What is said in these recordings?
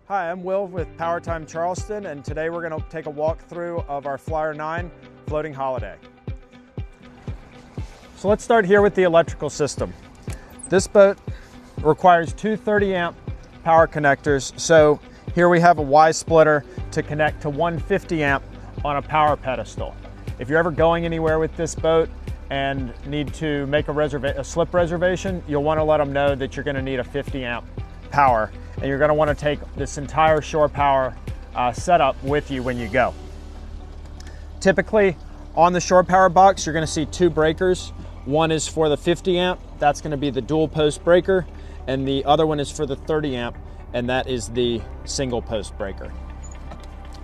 Hi, I'm Will with PowerTime Charleston, and today we're going to take a walkthrough of our Flyer 9 floating holiday. So let's start here with the electrical system. This boat requires two 30-amp power connectors. So here we have a Y splitter to connect to one 50-amp on a power pedestal. If you're ever going anywhere with this boat and need to make a slip reservation, you'll want to let them know that you're going to need a 50-amp power, and you're going to want to take this entire shore power setup with you when you go. Typically on the shore power box you're going to see two breakers. One is for the 50 amp, that's going to be the dual post breaker, and the other one is for the 30 amp, and that is the single post breaker.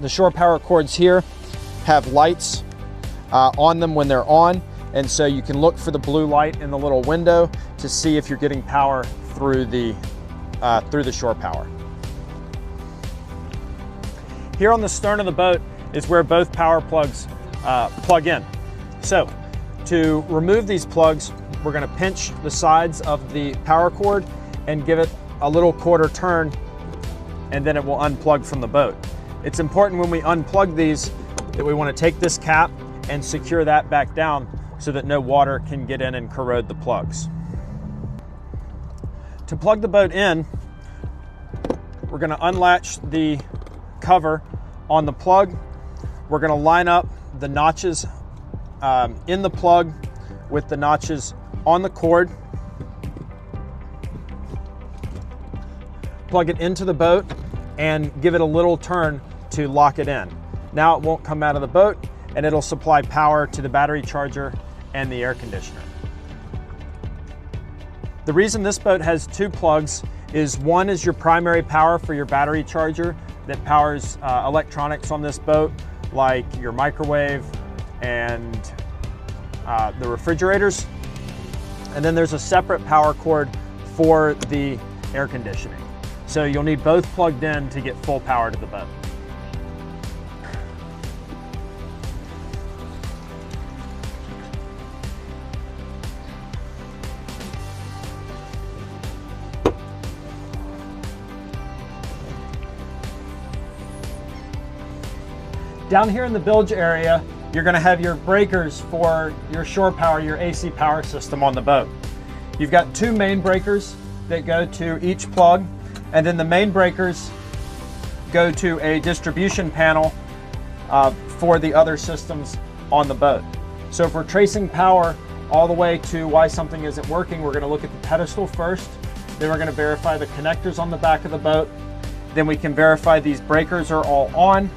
The shore power cords here have lights on them when they're on, and so you can look for the blue light in the little window to see if you're getting power through the shore power. Here on the stern of the boat is where both power plugs plug in. So to remove these plugs, we're going to pinch the sides of the power cord and give it a little quarter turn, and then it will unplug from the boat. It's important when we unplug these that we want to take this cap and secure that back down so that no water can get in and corrode the plugs. To plug the boat in, we're going to unlatch the cover on the plug. We're going to line up the notches in the plug with the notches on the cord. Plug it into the boat and give it a little turn to lock it in. Now it won't come out of the boat, and it'll supply power to the battery charger and the air conditioner. The reason this boat has two plugs is one is your primary power for your battery charger that powers electronics on this boat, like your microwave and the refrigerators. And then there's a separate power cord for the air conditioning. So you'll need both plugged in to get full power to the boat. Down here in the bilge area, you're going to have your breakers for your shore power, your AC power system on the boat. You've got two main breakers that go to each plug, and then the main breakers go to a distribution panel for the other systems on the boat. So if we're tracing power all the way to why something isn't working, we're going to look at the pedestal first, then we're going to verify the connectors on the back of the boat, then we can verify these breakers are all on.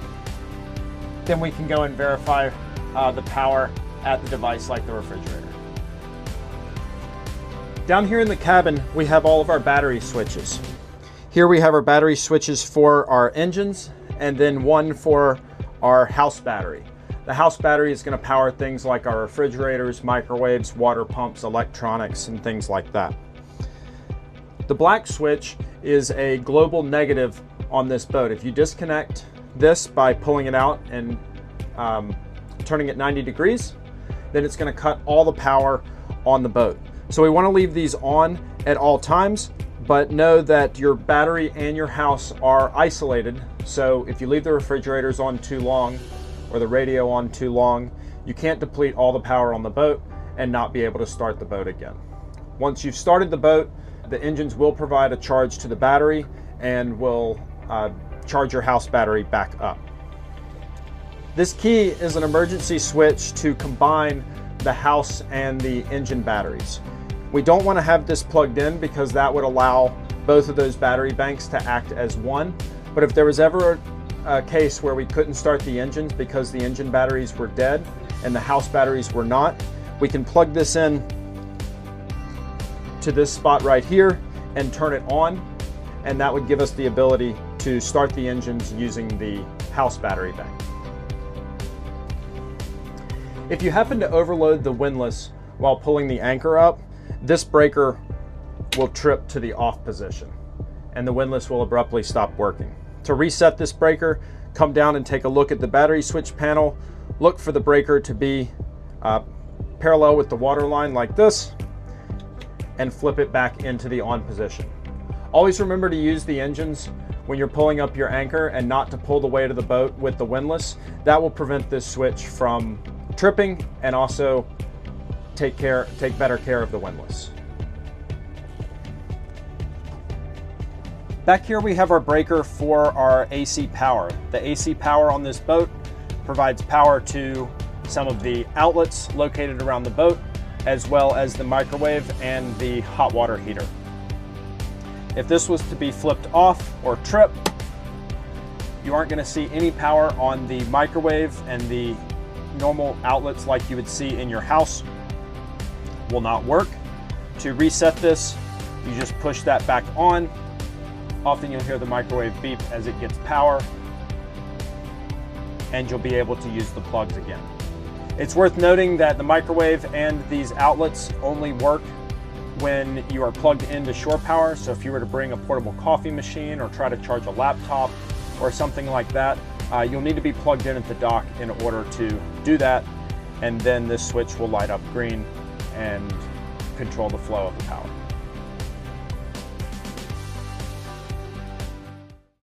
Then we can go and verify the power at the device like the refrigerator. Down here in the cabin, we have all of our battery switches. Here we have our battery switches for our engines, and then one for our house battery. The house battery is going to power things like our refrigerators, microwaves, water pumps, electronics, and things like that. The black switch is a global negative on this boat. If you disconnect this by pulling it out and turning it 90 degrees, then it's going to cut all the power on the boat. So we want to leave these on at all times, but know that your battery and your house are isolated. So if you leave the refrigerators on too long or the radio on too long, you can't deplete all the power on the boat and not be able to start the boat again. Once you've started the boat, the engines will provide a charge to the battery and will charge your house battery back up. This key is an emergency switch to combine the house and the engine batteries. We don't want to have this plugged in because that would allow both of those battery banks to act as one. But if there was ever a case where we couldn't start the engines because the engine batteries were dead and the house batteries were not, we can plug this in to this spot right here and turn it on, and that would give us the ability to start the engines using the house battery bank. If you happen to overload the windlass while pulling the anchor up, this breaker will trip to the off position and the windlass will abruptly stop working. To reset this breaker, come down and take a look at the battery switch panel. Look for the breaker to be parallel with the water line like this, and flip it back into the on position. Always remember to use the engines when you're pulling up your anchor and not to pull the weight of the boat with the windlass. That will prevent this switch from tripping and also take better care of the windlass. Back here we have our breaker for our AC power. The AC power on this boat provides power to some of the outlets located around the boat, as well as the microwave and the hot water heater. If this was to be flipped off or trip, you aren't going to see any power on the microwave, and the normal outlets like you would see in your house will not work. To reset this, you just push that back on. Often you'll hear the microwave beep as it gets power, and you'll be able to use the plugs again. It's worth noting that the microwave and these outlets only work when you are plugged into shore power. So if you were to bring a portable coffee machine or try to charge a laptop or something like that, you'll need to be plugged in at the dock in order to do that, and then this switch will light up green and control the flow of the power.